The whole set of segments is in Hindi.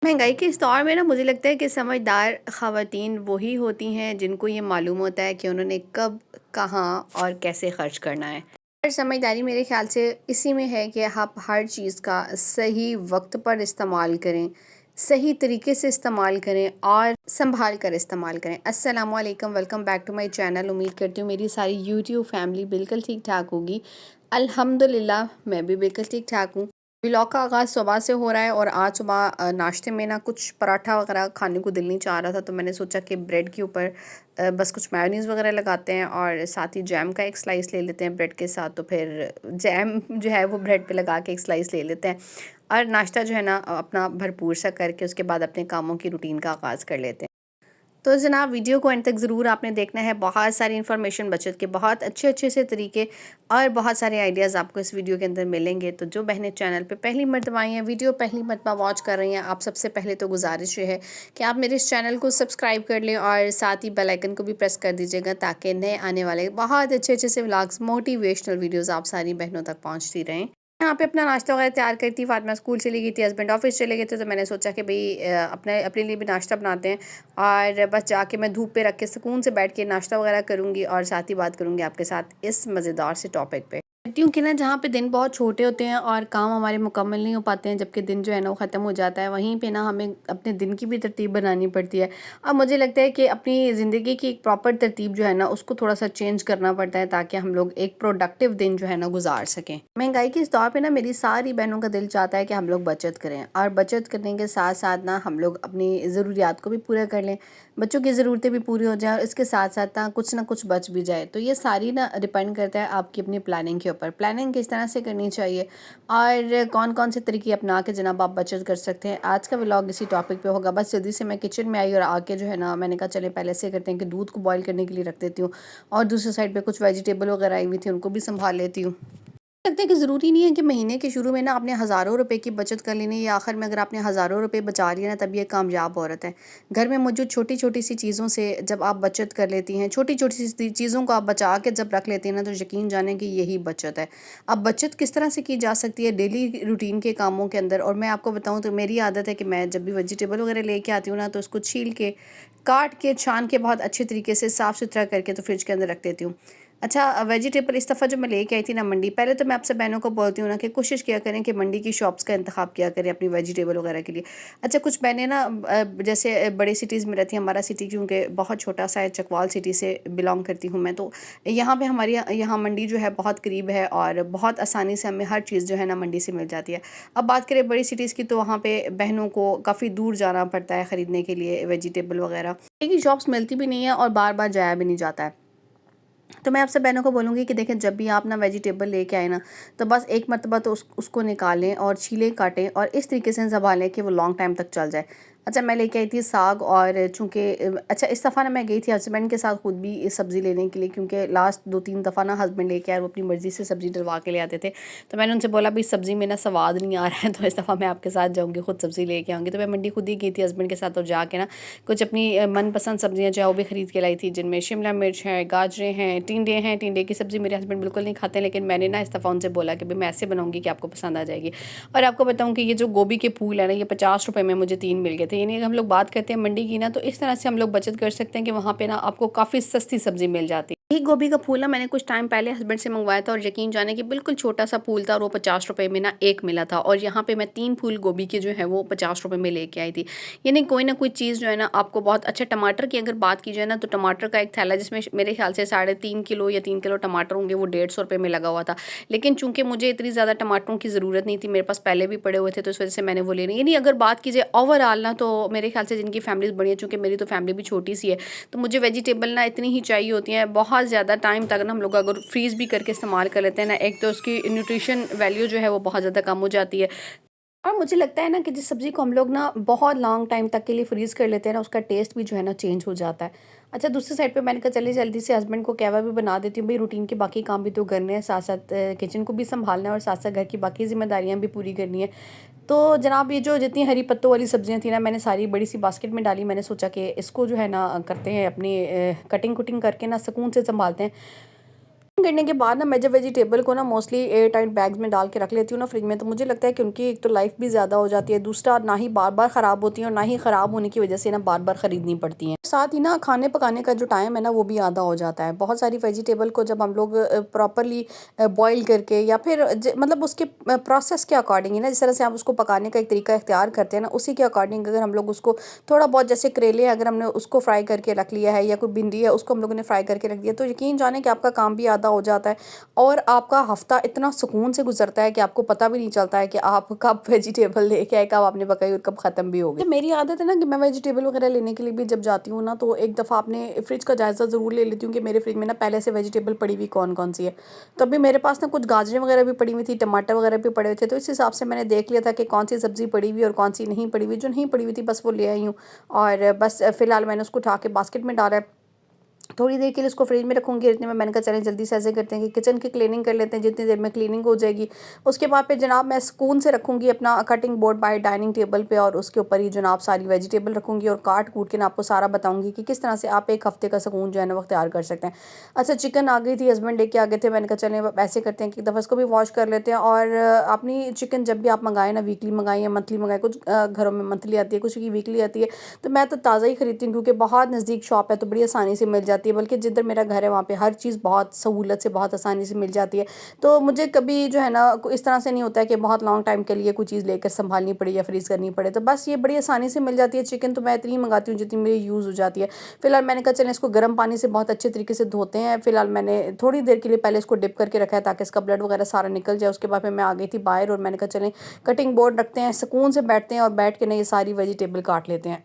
महंगाई के इस दौर में ना मुझे लगता है कि समझदार ख़वातीन वही होती हैं जिनको ये मालूम होता है कि उन्होंने कब, कहाँ और कैसे ख़र्च करना है। और समझदारी मेरे ख़्याल से इसी में है कि आप हर चीज़ का सही वक्त पर इस्तेमाल करें, सही तरीके से इस्तेमाल करें और संभाल कर इस्तेमाल करें। अस्सलामुअलैकुम, welcome back to my channel. उम्मीद करती हूँ मेरी सारी यूट्यूब फैमिली बिल्कुल ठीक ठाक होगी। अल्हम्दुलिल्लाह मैं भी बिल्कुल ठीक ठाक हूँ। व्लॉग का आगाज़ सुबह से हो रहा है और आज सुबह नाश्ते में ना कुछ पराठा वगैरह खाने को दिल नहीं चाह रहा था, तो मैंने सोचा कि ब्रेड के ऊपर बस कुछ मेयोनीज़ वगैरह लगाते हैं और साथ ही जैम का एक स्लाइस ले लेते हैं ब्रेड के साथ। तो फिर जैम जो है वो ब्रेड पे लगा के एक स्लाइस ले लेते हैं और नाश्ता जो है ना अपना भरपूर सा करके उसके बाद अपने कामों की रूटीन का आगाज़ कर लेते हैं। तो जनाब वीडियो को एंड तक ज़रूर आपने देखना है। बहुत सारी इन्फॉर्मेशन बचत के बहुत अच्छे अच्छे से तरीके और बहुत सारे आइडियाज़ आपको इस वीडियो के अंदर मिलेंगे। तो जो बहनें चैनल पे पहली मर्तबा आई हैं, वीडियो पहली मर्तबा वॉच कर रही हैं, आप सबसे पहले तो गुजारिश ये है कि आप मेरे इस चैनल को सब्सक्राइब कर लें और साथ ही बेल आइकन को भी प्रेस कर दीजिएगा ताकि नए आने वाले बहुत अच्छे अच्छे से व्लॉग्स, मोटिवेशनल वीडियोज़ आप सारी बहनों तक पहुँचती रहें। यहाँ पे अपना नाश्ता वगैरह तैयार करी थी। फातिमा स्कूल चली गई थी, हस्बैंड ऑफिस चले गए थे, तो मैंने सोचा कि भई अपने अपने लिए भी नाश्ता बनाते हैं और बस जाके मैं धूप पे रख के सुकून से बैठ के नाश्ता वगैरह करूँगी और साथ ही बात करूँगी आपके साथ इस मज़ेदार से टॉपिक पे। कहती हूँ कि ना जहाँ पे दिन बहुत छोटे होते हैं और काम हमारे मुकम्मल नहीं हो पाते हैं, जबकि दिन जो है ना वो ख़त्म हो जाता है, वहीं पे ना हमें अपने दिन की भी तरतीब बनानी पड़ती है। अब मुझे लगता है कि अपनी ज़िंदगी की एक प्रॉपर तरतीब जो है ना उसको थोड़ा-सा चेंज करना पड़ता है ताकि हम लोग एक प्रोडक्टिव दिन जो है ना गुज़ार सकें। महँगाई के इस दौर पे ना मेरी सारी बहनों का दिल चाहता है कि हम लोग बचत करें और बचत करने के साथ-साथ ना हम लोग अपनी ज़रूरियात को भी पूरा कर लें, बच्चों की ज़रूरतें भी पूरी हो जाएँ और इसके साथ-साथ ना कुछ बच भी जाए। तो ये सारी ना डिपेंड करता है आपकी अपनी प्लानिंग के ऊपर। प्लानिंग किस तरह से करनी चाहिए और कौन-कौन से तरीके अपना के जनाब आप बचत कर सकते हैं। आज का व्लॉग इसी टॉपिक पे होगा। बस जल्दी से मैं किचन में आई और आके जो है ना मैंने कहा चलें पहले ऐसे करते हैं कि दूध को बॉयल करने के लिए रख देती हूँ और दूसरी साइड पे कुछ वेजिटेबल वगैरह आई हुई थी उनको भी सँभाल लेती हूँ। लगता है कि ज़रूरी नहीं है कि महीने के शुरू में ना आपने हज़ारों रुपए की बचत कर लेनी है या आखिर में अगर आपने हज़ारों रुपए बचा लिए ना तब ये कामयाब औरत है। घर में मौजूद छोटी-छोटी सी चीज़ों से जब आप बचत कर लेती हैं, छोटी-छोटी सी चीज़ों को आप बचा के जब रख लेती हैं ना तो यकीन जानें कि यही बचत है। अब बचत किस तरह से की जा सकती है डेली रूटीन के कामों के अंदर, और मैं आपको बताऊँ तो मेरी आदत है कि मैं जब भी वेजिटेबल वगैरह लेके आती हूँ ना तो उसको छील के, काट के, छान के बहुत अच्छे तरीके से साफ़-सुथरा करके तो फ्रिज के अंदर रख देती हूँ। अच्छा, वेजिटेबल इस दफ़ा जो मैं लेके आई थी ना मंडी, पहले तो मैं आपसे बहनों को बोलती हूँ ना कि कोशिश किया करें कि मंडी की शॉप्स का इंतखाब किया करें अपनी वेजिटेबल वगैरह के लिए। अच्छा, कुछ बहनें ना जैसे बड़ी सिटीज़ में रहती हैं, हमारा सिटी क्योंकि बहुत छोटा सा है, चकवाल सिटी से बिलोंग करती हूँ मैं, तो यहाँ पे हमारी यहाँ मंडी जो है बहुत करीब है और बहुत आसानी से हमें हर चीज़ जो है ना मंडी से मिल जाती है। अब बात करें बड़ी सिटीज़ की तो वहाँ पे बहनों को काफ़ी दूर जाना पड़ता है ख़रीदने के लिए वेजिटेबल वगैरह। की शॉप्स मिलती भी नहीं है और बार-बार जाया भी नहीं जाता है। तो मैं आपसे बहनों को बोलूँगी कि देखें जब भी आप ना वेजिटेबल लेके आए ना तो बस एक मरतबा तो उसको निकालें और छीलें, काटें और इस तरीके से सँभालें कि वो लॉन्ग टाइम तक चल जाए। अच्छा, मैं लेके आई थी साग और चूँकि अच्छा इस दफ़ा ना मैं गई थी हस्बैंड के साथ खुद भी सब्ज़ी लेने के लिए, क्योंकि लास्ट 2-3 दफ़ा ना हस्बैंड लेके आए, वो अपनी मर्ज़ी से सब्ज़ी डलवा के ले आते थे। तो मैंने उनसे बोला भई सब्ज़ी में ना स्वाद नहीं आ रहा है, तो इस दफ़ा मैं आपके साथ जाऊँगी, खुद सब्ज़ी लेके आऊँगी। तो मैं मंडी खुद ही गई थी हस्बैंड के साथ और जाके ना कुछ अपनी मनपसंद सब्ज़ियाँ जो है वो भी ख़रीद के लाई थी, जिनमें शिमला मिर्च है, गाजरें हैं, टिंडे हैं। टिंडे की सब्ज़ी मेरे हस्बैंड बिल्कुल नहीं खाते, लेकिन मैंने ना इस दफ़ा उनसे बोला कि भई मैं ऐसे बनाऊँगी कि आपको पसंद आ जाएगी। और आपको बताऊँ कि ये जो गोभी के फूल है ना, ये 50 रुपए में मुझे 3 मिल गए थे। यानी अगर हम लोग बात करते हैं मंडी की ना, तो इस तरह से हम लोग बचत कर सकते हैं कि वहाँ पे ना आपको काफ़ी सस्ती सब्ज़ी मिल जाती है। यही गोभी का फूल ना मैंने कुछ टाइम पहले हस्बैंड से मंगवाया था और यकीन जाने कि बिल्कुल छोटा-सा फूल था और वो 50 रुपए में ना 1 मिला था और यहाँ पे मैं 3 फूल गोभी के जो है वो 50 रुपए में लेके आई थी। यानी कोई ना कोई चीज़ जो है ना आपको बहुत अच्छा। टमाटर की अगर बात की जाए ना तो टमाटर का एक थैला जिसमें मेरे ख्याल से 3.5 किलो या 3 किलो टमाटर होंगे, वो 150 रुपए में लगा हुआ था। लेकिन चूँकि मुझे इतनी ज़्यादा टमाटरों की ज़रूरत नहीं थी, मेरे पास पहले भी पड़े हुए थे, तो इस वज़ह से मैंने वो ले लिए। यानी अगर बात की जाए ओवरऑल ना तो मेरे ख्याल से जिनकी फैमिलीज़ बड़ी है, चूँकि मेरी तो फैमिली भी छोटी-सी है, तो मुझे वेजिटेबल ना इतनी ही चाहिए होती हैं। बहुत ज़्यादा टाइम तक ना हम लोग अगर फ्रीज़ भी करके इस्तेमाल कर लेते हैं ना, एक तो उसकी न्यूट्रिशन वैल्यू जो है वो बहुत ज़्यादा कम हो जाती है। और मुझे लगता है ना कि जिस सब्ज़ी को हम लोग ना बहुत लॉन्ग टाइम तक के लिए फ्रीज़ कर लेते हैं ना, उसका टेस्ट भी जो है ना चेंज हो जाता है। अच्छा, दूसरी साइड पे मैंने कहा चलिए जल्दी से हस्बैंड को कहवा भी बना देती हूँ, भई रूटीन के बाकी काम भी तो करने हैं, साथ-साथ किचन को भी सँभालना है और साथ-साथ घर की बाकी ज़िम्मेदारियाँ भी पूरी करनी है। तो जनाब ये जो जितनी हरी पत्तों वाली सब्ज़ियाँ थी ना, मैंने सारी बड़ी-सी बास्केट में डाली। मैंने सोचा कि इसको जो है ना करते हैं अपनी कटिंग-कुटिंग करके ना सुकून से सँभालते हैं। करने के बाद ना मैं जब वेजिटेबल को ना मोस्टली एयर टाइट बैग्स में डाल के रख लेती हूँ ना फ्रिज में, तो मुझे लगता है कि उनकी एक तो लाइफ भी ज़्यादा हो जाती है, दूसरा ना ही बार बार ख़राब होती है और ना ही ख़राब होने की वजह से ना बार बार ख़रीदनी पड़ती हैं। साथ ही ना खाने पकाने का जो टाइम है ना वो भी आधा हो जाता है। बहुत सारी वेजिटेबल को जब हम लोग प्रॉपरली बॉईल करके या फिर मतलब उसके प्रोसेस के अकॉर्डिंग है ना, जिस तरह से हम उसको पकाने का एक तरीका इख्तियार करते हैं ना, उसी के अकॉर्डिंग अगर हम लोग उसको थोड़ा बहुत, जैसे करेले अगर हमने उसको फ्राई करके रख लिया है या कोई भिंडी है उसको हम लोगों ने फ्राई करके रख दिया, तो यकीन जाने कि आपका काम भी आधा हो जाता है और आपका हफ्ता इतना सुकून से गुजरता है कि आपको पता भी नहीं चलता है कि आप कब वेजिटेबल लेके आए, कब आपने पकाई और कब ख़त्म भी हो गई। तो मेरी आदत है ना कि मैं वेजिटेबल वगैरह लेने के लिए भी जब जाती हूँ ना, तो एक दफ़ा अपने फ्रिज का जायज़ा ज़रूर ले लेती हूँ कि मेरे फ्रिज में ना पहले से वेजिटेबल पड़ी हुई कौन कौन सी है। तो अभी मेरे पास ना कुछ गाजरें वगैरह भी पड़ी हुई थी, टमाटर वगैरह भी पड़े हुए थे, तो इस हिसाब से मैंने देख लिया था कि कौन सी सब्ज़ी पड़ी हुई और कौन सी नहीं पड़ी हुई। जो नहीं पड़ी हुई थी बस वो ले आई हूँ और बस फ़िलहाल मैंने उसको उठा के बास्केट में डाला है। थोड़ी देर के लिए उसको फ्रिज में रखूँगी, इतने में मैंने कहा चलें जल्दी से ऐसे करते हैं कि किचन की क्लीनिंग कर लेते हैं, जितनी देर में क्लीनिंग हो जाएगी। उसके बाद फिर जनाब मैं सुकून से रखूँगी अपना कटिंग बोर्ड बाहर डाइनिंग टेबल पे और उसके ऊपर ही जनाब सारी वेजिटेबल रखूँगी और काट कूट के ना आपको सारा बताऊँगी कि किस तरह से आप एक हफ्ते का सुकून जो है ना वो अख्तियार कर सकते हैं। अच्छा, चिकन आ गई थी, हस्बैंड लेके आ गए थे, मैंने कहा चलें अब ऐसे करते हैं कि एक दफ़ा इसको भी वॉश कर लेते हैं। और अपनी चिकन जब भी आप मंगाएं ना, वीकली मंगाएं या मंथली मंगाएं, कुछ घरों में मंथली आती है, कुछ की वीकली आती है, तो मैं तो ताज़ा ही खरीदती हूँ क्योंकि बहुत नज़दीक शॉप है तो बड़ी आसानी से मिल जाती है। बल्कि जिधर मेरा घर है वहाँ पे हर चीज़ बहुत सहूलत से बहुत आसानी से मिल जाती है। तो मुझे कभी जो है ना इस तरह से नहीं होता है कि बहुत लॉन्ग टाइम के लिए कोई चीज़ लेकर संभालनी पड़े या फ्रीज़ करनी पड़े। तो बस ये बड़ी आसानी से मिल जाती है। चिकन तो मैं इतनी मंगाती हूँ जितनी मेरी यूज़ हो जाती है। फिलहाल मैंने कहा चलें इसको गर्म पानी से बहुत अच्छे तरीके से धोते हैं। फिलहाल मैंने थोड़ी देर के लिए पहले इसको डिप करके रखा है ताकि इसका ब्लड वगैरह सारा निकल जाए। उसके बाद फिर मैं आ गई थी बाहर और मैंने कहा चलें कटिंग बोर्ड रखते हैं, सुकून से बैठते हैं और बैठ के ना ये सारी वेजिटेबल काट लेते हैं।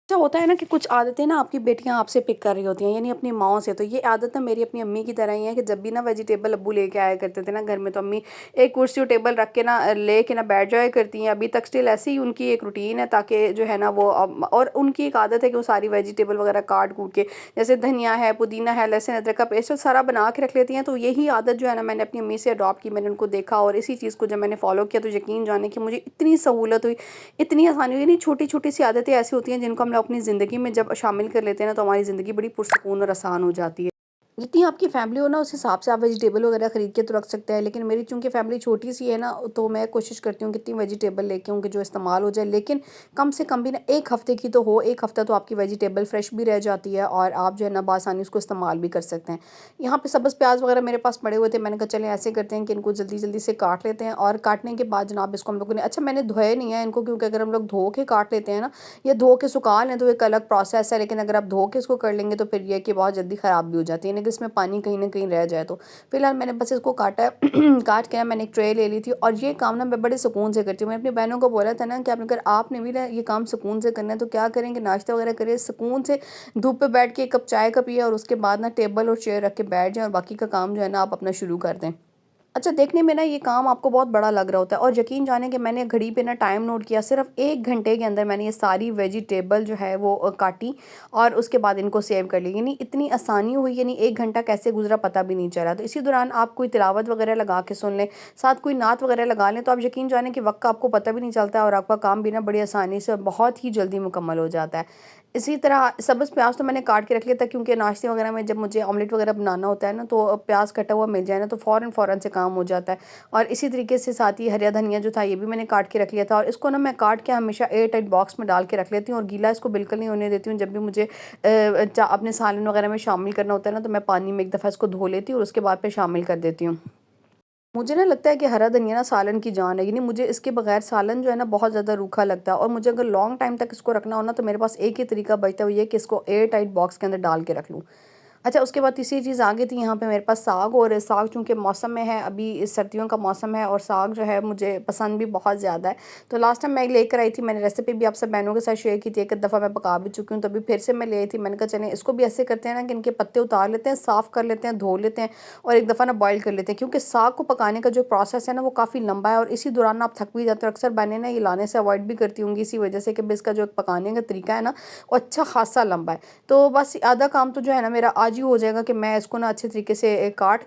अच्छा होता है ना कि कुछ आदतें ना आपकी बेटियां आपसे पिक कर रही होती हैं, यानी अपनी माओ से। तो ये आदत ना मेरी अपनी अम्मी की तरह ही है कि जब भी ना वेजिटेबल अब्बू लेके आया करते थे ना घर में, तो अम्मी एक कुर्सी और टेबल रख के ना लेके ना बैठ जाया करती हैं। अभी तक स्टिल ऐसी ही उनकी एक रूटीन है, ताकि जो है ना वो और उनकी एक आदत है कि वो सारी वेजिटेबल वगैरह काट कूट के, जैसे धनिया है, पुदीना है, लहसुन अदरक का पेस्ट सारा बना के रख लेती हैं। तो यही आदत जो है ना मैंने अपनी अम्मी से अडॉप्ट की, मैंने उनको देखा और इसी चीज़ को जब मैंने फॉलो किया तो यकीन जाने कि मुझे इतनी सहूलत हुई, इतनी आसानी हुई। नहीं, छोटी छोटी सी आदतें ऐसी होती हैं जिनको हम लोग अपनी ज़िंदगी में जब शामिल कर लेते हैं ना, तो हमारी ज़िंदगी बड़ी पुरसुकून और आसान हो जाती है। जितनी आपकी फैमिली हो ना उस हिसाब से आप वेजिटेबल वगैरह खरीद के तो रख सकते हैं, लेकिन मेरी चूंकि फैमिली छोटी सी है ना, तो मैं कोशिश करती हूँ कितनी वेजिटेबल लेके आऊँ कि जो इस्तेमाल हो जाए, लेकिन कम से कम भी ना एक हफ्ते की तो हो। एक हफ्ता तो आपकी वेजिटेबल फ्रेश भी रह जाती है और आप जो है ना बासानी उसको इस्तेमाल भी कर सकते हैं। यहाँ पे सब्ज़ प्याज वगैरह मेरे पास पड़े हुए थे, मैंने कहा चलें ऐसे करते हैं कि इनको जल्दी जल्दी से काट लेते हैं। और काटने के बाद जनाब इसको हम लोगों ने, अच्छा मैंने धोया नहीं है इनको, क्योंकि अगर हम लोग धो के काट लेते हैं ना या धो के सुखा लें तो एक अलग प्रोसेस है, लेकिन अगर आप धो के इसको कर लेंगे तो फिर ये कि बहुत जल्दी ख़राब भी हो जाती है, यानी कि इसमें पानी कहीं ना कहीं रह जाए। तो फिलहाल मैंने बस इसको काटा है काट के ना मैंने एक ट्रे ले ली थी और ये काम ना मैं बड़े सुकून से करती हूँ। मैंने अपनी बहनों को बोला था ना कि अगर आपने भी ना ये काम सुकून से करना है तो क्या करेंगे, नाश्ता वगैरह करें सुकून से, धूप पे बैठ के एक कप चाय का पिए और उसके बाद ना टेबल और चेयर रख के बैठ जाएं और बाकी का काम जो है ना आप अपना शुरू कर दें। अच्छा, देखने में ना ये काम आपको बहुत बड़ा लग रहा होता है और यकीन जाने कि मैंने घड़ी पे ना टाइम नोट किया, सिर्फ 1 घंटे के अंदर मैंने ये सारी वेजिटेबल जो है वो काटी और उसके बाद इनको सेव कर ली। यानी इतनी आसानी हुई, यानी 1 घंटा कैसे गुजरा पता भी नहीं चला। तो इसी दौरान आप कोई तिलावत वगैरह लगा के सुन लें, साथ कोई नात वगैरह लगा लें, तो आप यकीन जाने कि वक्त का आपको पता भी नहीं चलता और आपका काम भी ना बड़ी आसानी से और बहुत ही जल्दी मुकम्मल हो जाता है। इसी तरह सब्ज़ प्याज तो मैंने काट के रख लिया था, क्योंकि नाश्ते वगैरह में जब मुझे ऑमलेट वगैरह बनाना होता है ना, तो प्याज कटा हुआ मिल जाए ना तो फ़ौरन से काम हो जाता है। और इसी तरीके से साथ ही हरा धनिया जो था ये भी मैंने काट के रख लिया था और इसको ना मैं काट के हमेशा एयर टाइट बॉक्स में डाल के रख लेती हूँ और गीला इसको बिल्कुल नहीं होने देती हूँ। जब भी मुझे अपने सालन वगैरह में शामिल करना होता है ना, तो मैं पानी में एक दफ़ा इसको धो लेती हूँ और उसके बाद फिर शामिल कर देती हूँ। मुझे ना लगता है कि हरा धनिया ना सालन की जान है, यानी मुझे इसके बगैर सालन जो है ना बहुत ज़्यादा रूखा लगता है और मुझे अगर लॉन्ग टाइम तक इसको रखना हो ना, तो मेरे पास एक ही तरीका बचता है, वो ये कि इसको एयर टाइट बॉक्स के अंदर डाल के रख लूँ। अच्छा, उसके बाद तीसरी चीज़ आ गई थी यहाँ पे मेरे पास साग। और साग चूँकि मौसम में है, अभी इस सर्दियों का मौसम है और साग जो है मुझे पसंद भी बहुत ज़्यादा है। तो लास्ट टाइम मैं लेकर आई थी, मैंने रेसिपी भी आप सब बहनों के साथ शेयर की थी, एक दफ़ा मैं पका भी चुकी हूँ, तभी फिर से मैं ले आई थी। मैंने कहा चलें इसको भी ऐसे करते हैं ना कि इनके पत्ते उतार लेते हैं, साफ़ कर लेते हैं, धो लेते हैं और एक दफ़ा ना बॉयल कर लेते हैं, क्योंकि साग को पकाने का जो प्रोसेस है ना वो काफ़ी लंबा है और इसी दौरान आप थक भी जाते हो। अक्सर बहनें ना ये लाने से अवॉइड भी करती होंगी इसी वजह से कि इसका जो पकाने का तरीका है ना वो अच्छा खासा लंबा है। तो बस आधा काम तो जो है ना मेरा आज ही हो जाएगा कि मैं इसको ना अच्छे तरीके से काट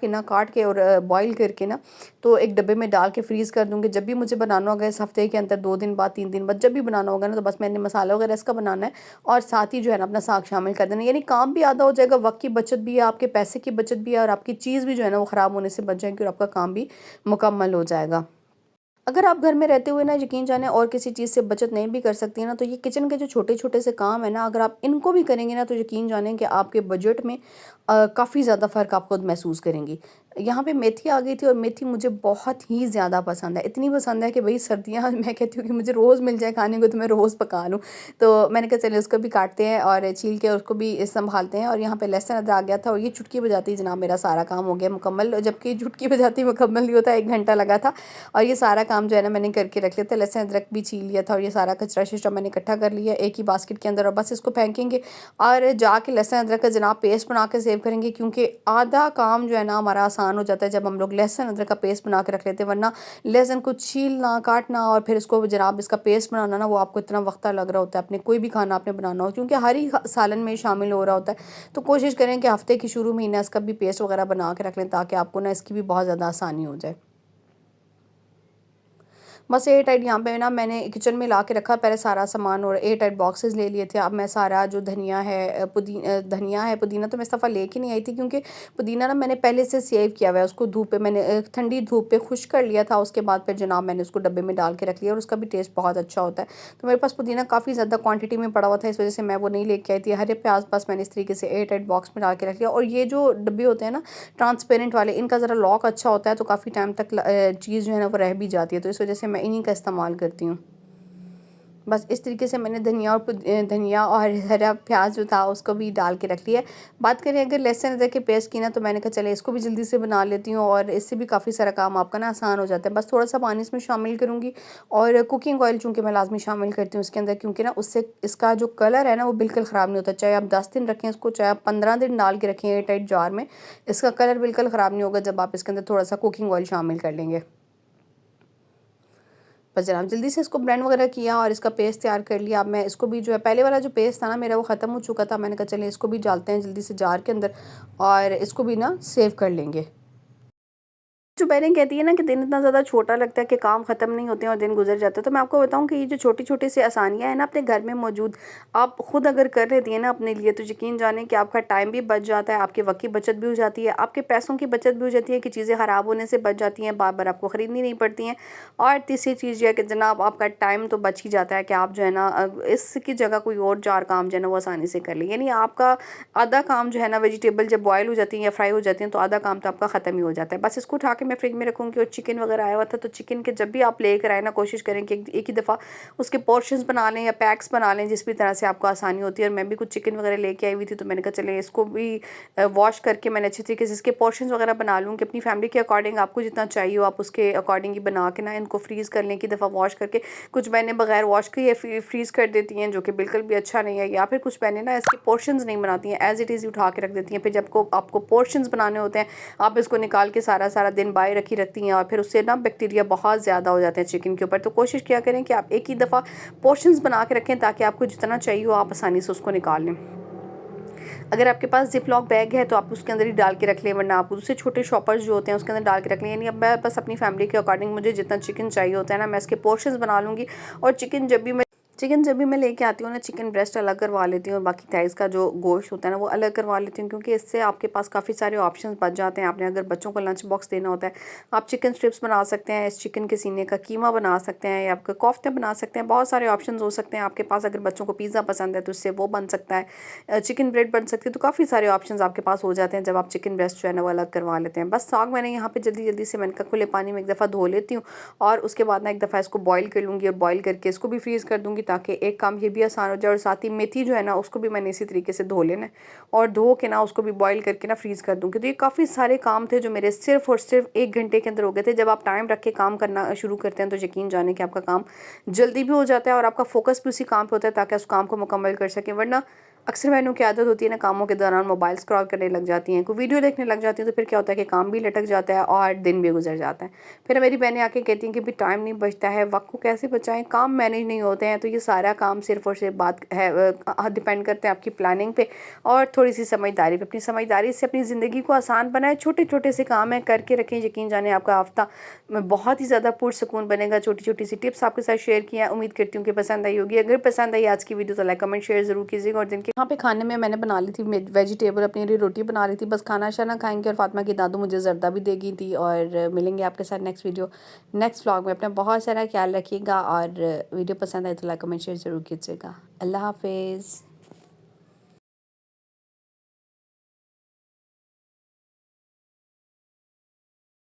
के और बॉईल करके ना तो एक डब्बे में डाल के फ्रीज़ कर दूँगी। जब भी मुझे बनाना होगा इस हफ्ते के अंदर 2 दिन बाद 3 दिन बाद जब भी बनाना होगा ना, तो बस मैंने मसाला वगैरह इसका बनाना है और साथ ही जो है ना अपना साग शामिल कर देना। यानी काम भी आधा हो जाएगा, वक़्त की बचत भी है, आपके पैसे की बचत भी है और आपकी चीज़ भी जो है ना वो ख़राब होने से बच जाएगी और आपका काम भी मुकम्मल हो जाएगा। अगर आप घर में रहते हुए ना यकीन जाने और किसी चीज़ से बचत नहीं भी कर सकती हैं ना, तो ये किचन के जो छोटे-छोटे से काम है ना, अगर आप इनको भी करेंगे ना, तो यकीन जाने कि आपके बजट में काफ़ी ज़्यादा फ़र्क आप खुद महसूस करेंगी। यहाँ पे मेथी आ गई थी और मेथी मुझे बहुत ही ज़्यादा पसंद है। इतनी पसंद है कि भई सर्दियाँ मैं कहती हूँ कि मुझे रोज़ मिल जाए खाने को तो मैं रोज़ पका लूँ। तो मैंने कहा चलिए उसको भी काटते हैं और छील के उसको भी सँभालते हैं। और यहाँ पे लहसुन अदरक आ गया था और ये चुटकी बजाते ही जनाब मेरा सारा काम हो गया मुकम्मल। जबकि चुटकी बजाते ही मुकम्मल नहीं होता, 1 घंटा लगा था और ये सारा काम जो है ना मैंने करके रख लिया था। लहसुन अदरक भी छील लिया था और ये सारा कचरा-शचरा मैंने इकट्ठा कर लिया एक ही बास्केट के अंदर और बस इसको फेंकेंगे और जाके लहसुन अदरक का जनाब पेस्ट बना के सेव करेंगे, क्योंकि आधा काम जो है ना हमारा आसान हो जाता है जब हम लोग लहसुन अदरक का पेस्ट बना के रख लेते हैं। वरना लहसुन को छीलना, काटना और फिर इसको जनाब इसका पेस्ट बनाना ना, वो आपको इतना वक्त लग रहा होता है। अपने कोई भी खाना आपने बनाना हो, क्योंकि हर ही सालन में शामिल हो रहा होता है। तो कोशिश करें कि हफ्ते की शुरू महीना इसका भी पेस्ट वगैरह बना के रख लें, ताकि आपको ना इसकी भी बहुत ज़्यादा आसानी हो जाए। बस एयर टाइट यहाँ पे ना मैंने किचन में ला के रखा पहले सारा सामान और एयर टाइट बॉक्सेस ले लिए थे। अब मैं सारा जो धनिया है पुदीना तो मैं इस दफ़ा लेके नहीं आई थी, क्योंकि पुदीना ना मैंने पहले से सेव किया हुआ है। उसको धूप पे मैंने ठंडी धूप पे खुश कर लिया था। उसके बाद फिर जनाब मैंने उसको डब्बे में डाल के रख लिया और उसका भी टेस्ट बहुत अच्छा होता है। तो मेरे पास पुदीना काफ़ी ज़्यादा क्वान्टिटी में पड़ा हुआ था, इस वजह से मैं वो नहीं लेके आई थी। हरे प्याज बस मैंने इस तरीके से एयर टाइट बॉक्स में डाल के रख लिया। और ये जो डब्बे होते हैं ना ट्रांसपेरेंट वाले, इनका ज़रा लॉक अच्छा होता है, तो काफ़ी टाइम तक चीज़ जो है ना वो रह भी जाती है। तो इस वजह से मैं इन्हीं का इस्तेमाल करती हूँ। बस इस तरीके से मैंने धनिया और हरा प्याज जो था उसको भी डाल के रख लिया। बात करें अगर लहसुन अदरक के पेस्ट की ना, तो मैंने कहा चले इसको भी जल्दी से बना लेती हूँ और इससे भी काफ़ी सारा काम आपका ना आसान हो जाता है। बस थोड़ा सा पानी इसमें शामिल करूँगी और कुकिंग ऑयल चूँकि मैं लाजमी शामिल करती हूँ इसके अंदर, क्योंकि ना उससे इसका जो कलर है ना वो बिल्कुल ख़राब नहीं होता। चाहे आप 10 दिन रखें इसको, चाहे आप 15 दिन डाल के रखें एयर टाइट जार में, इसका कलर बिल्कुल ख़राब नहीं होगा जब आप इसके अंदर थोड़ा सा कुकिंग ऑयल शामिल कर लेंगे। बस जनाब जल्दी से इसको ब्लेंड वगैरह किया और इसका पेस्ट तैयार कर लिया। अब मैं इसको भी जो है, पहले वाला जो पेस्ट था ना मेरा वो ख़त्म हो चुका था। मैंने कहा चलिए इसको भी डालते हैं जल्दी से जार के अंदर और इसको भी ना सेव कर लेंगे। जो बहनें कहती है ना कि दिन इतना ज़्यादा छोटा लगता है कि काम ख़त्म नहीं होते हैं और दिन गुजर जाता है, तो मैं आपको बताऊं कि ये जो छोटी-छोटी सी आसानियाँ हैं ना अपने घर में मौजूद, आप खुद अगर कर लेती हैं ना अपने लिए, तो यकीन जानें कि आपका टाइम भी बच जाता है, आपके वक़्त की बचत भी हो जाती है, आपके पैसों की बचत भी हो जाती है कि चीज़ें ख़राब होने से बच जाती हैं, बार-बार आपको ख़रीदनी नहीं पड़ती हैं। और तीसरी चीज़ ये है कि जनाब आपका टाइम तो बच ही जाता है कि आप जो है ना इसकी जगह कोई और 4 काम जो है ना वो आसानी से कर लें। यानी आपका आधा काम जो है ना वेजिटेबल जब बॉयल हो जाती हैं या फ्राई हो जाती हैं, तो आधा काम तो आपका ख़त्म ही हो जाता है। बस इसको उठा के मैं फ्रिज में रखूँगी। और चिकन वगैरह आया हुआ था, तो चिकन के जब भी आप लेकर आए ना, कोशिश करें कि एक ही दफ़ा उसके पोर्शंस बना लें या पैक्स बना लें, जिस भी तरह से आपको आसानी होती है। और मैं भी कुछ चिकन वगैरह लेके आई हुई थी, तो मैंने कहा चले इसको भी वॉश करके मैंने अच्छे तरीके से इसके पोर्शंस वगैरह बना लूँ कि अपनी फैमिली के अकॉर्डिंग आपको जितना चाहिए हो आप उसके अकॉर्डिंग ही बना के ना इनको फ्रीज़ कर लें, एक ही दफ़ा वॉश करके। कुछ बहनें बगैर वॉश किए फ्रीज़ कर देती हैं, जो कि बिल्कुल भी अच्छा नहीं है। या फिर कुछ बहनें ना इसके पोर्शंस नहीं बनाती हैं, एज़ इट इज़ उठा के रख देती हैं। फिर जब को आपको पोर्शंस बनाने होते हैं, आप इसको निकाल के सारा सारा दिन बाहर रखती हैं और फिर उससे ना बैक्टीरिया बहुत ज़्यादा हो जाते हैं चिकन के ऊपर। तो कोशिश किया करें कि आप एक ही दफ़ा पोर्शंस बना के रखें, ताकि आपको जितना चाहिए हो आप आसानी से उसको निकाल लें। अगर आपके पास ज़िप लॉक बैग है तो आप उसके अंदर ही डाल के रख लें, वरना आप दूसरे छोटे शॉपर्स जो होते हैं उसके अंदर डाल के रख लें। यानी अब मैं बस अपनी फैमिली के अकॉर्डिंग मुझे जितना चिकन चाहिए होता है ना, मैं इसके पोर्शंस बना लूँगी। और चिकन जब भी मैं लेके आती हूँ ना, चिकन ब्रेस्ट अलग करवा लेती हूँ और बाकी थाइस का जो गोश्त होता है ना वो अलग करवा लेती हूँ, क्योंकि इससे आपके पास काफ़ी सारे ऑप्शंस बच जाते हैं। आपने अगर बच्चों को लंच बॉक्स देना होता है, आप चिकन स्ट्रिप्स बना सकते हैं, इस चिकन के सीने का कीमा बना सकते हैं या आपके कोफ्ते बना सकते हैं। बहुत सारे ऑप्शन हो सकते हैं आपके पास। अगर बच्चों को पिज़्ज़ा पसंद है तो उससे वो बन सकता है, चिकन ब्रेड बन सकती है। तो काफ़ी सारे ऑप्शन आपके पास हो जाते हैं जब आप चिकन ब्रेस्ट जो है ना वो अलग करवा लेते हैं। बस साग मैंने यहाँ पे जल्दी जल्दी से मैंने कहा खुले पानी में एक दफ़ा धो लेती हूँ और उसके बाद ना एक दफ़ा इसको बॉईल कर लूँगी और बॉईल करके इसको भी फ्रीज़ कर दूँगी, ताकि एक काम ये भी आसान हो जाए। और साथ ही मेथी जो है ना उसको भी मैंने इसी तरीके से धो लेना है और धो के ना उसको भी बॉईल करके ना फ्रीज़ कर दूँगी। तो ये काफ़ी सारे काम थे जो मेरे सिर्फ़ और सिर्फ 1 घंटे के अंदर हो गए थे। जब आप टाइम रख के काम करना शुरू करते हैं तो यकीन जाने कि आपका काम जल्दी भी हो जाता है और आपका फोकस भी उसी काम पे होता है, ताकि उस काम को मुकम्मल कर सकें। वरना अक्सर बहनों की आदत होती है ना, कामों के दौरान मोबाइल स्क्रॉल करने लग जाती हैं, कोई वीडियो देखने लग जाती हैं, तो फिर क्या होता है कि काम भी लटक जाता है और दिन भी गुजर जाता है। फिर मेरी बहनें आके कहती हैं कि भाई टाइम नहीं बचता है, वक्त को कैसे बचाएं, काम मैनेज नहीं होते हैं। तो ये सारा काम सिर्फ और सिर्फ बात है डिपेंड करते हैं आपकी प्लानिंग पे और थोड़ी सी समझदारी पे। अपनी समझदारी से अपनी ज़िंदगी को आसान बनाएं, छोटे छोटे से काम है करके रखें, यकीन जाने आपका हफ्ता में बहुत ही ज़्यादा पुरसकून बनेगा। छोटी छोटी सी टिप्स आपके साथ शेयर किया, उम्मीद करती हूँ कि पसंद आई होगी। अगर पसंद आई आज की वीडियो तो लाइक कमेंट शेयर ज़रूर कीजिएगा। और दिन के यहाँ पे खाने में मैंने बना ली थी वेजिटेबल, अपनी लिए रोटी बना रही थी, बस खाना शाना खाएंगे और फातिमा की दादू मुझे जर्दा भी दे गई थी। और मिलेंगे आपके साथ नेक्स्ट वीडियो नेक्स्ट व्लॉग में। अपना बहुत सारा ख्याल रखिएगा और वीडियो पसंद आए तो लाइक कमेंट शेयर ज़रूर कीजिएगा। अल्लाह हाफिज़।